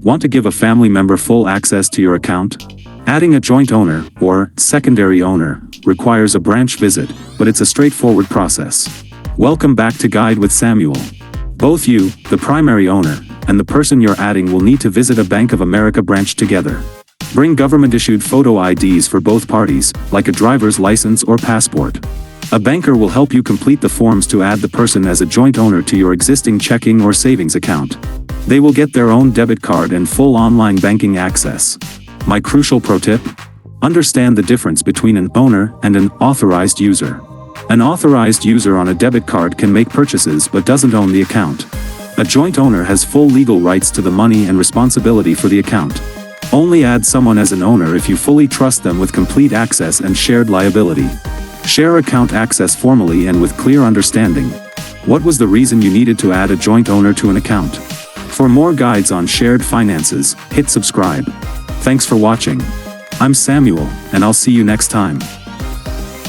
Want to give a family member full access to your account? Adding a joint owner, or secondary owner, requires a branch visit, but it's a straightforward process. Welcome back to Guide with Samuel. Both you, the primary owner, and the person you're adding will need to visit a Bank of America branch together. Bring government-issued photo IDs for both parties, like a driver's license or passport. A banker will help you complete the forms to add the person as a joint owner to your existing checking or savings account. They will get their own debit card and full online banking access. My crucial pro tip? Understand the difference between an owner and an authorized user. An authorized user on a debit card can make purchases but doesn't own the account. A joint owner has full legal rights to the money and responsibility for the account. Only add someone as an owner if you fully trust them with complete access and shared liability. Share account access formally and with clear understanding. What was the reason you needed to add a joint owner to an account? For more guides on shared finances, hit subscribe. Thanks for watching. I'm Samuel, and I'll see you next time.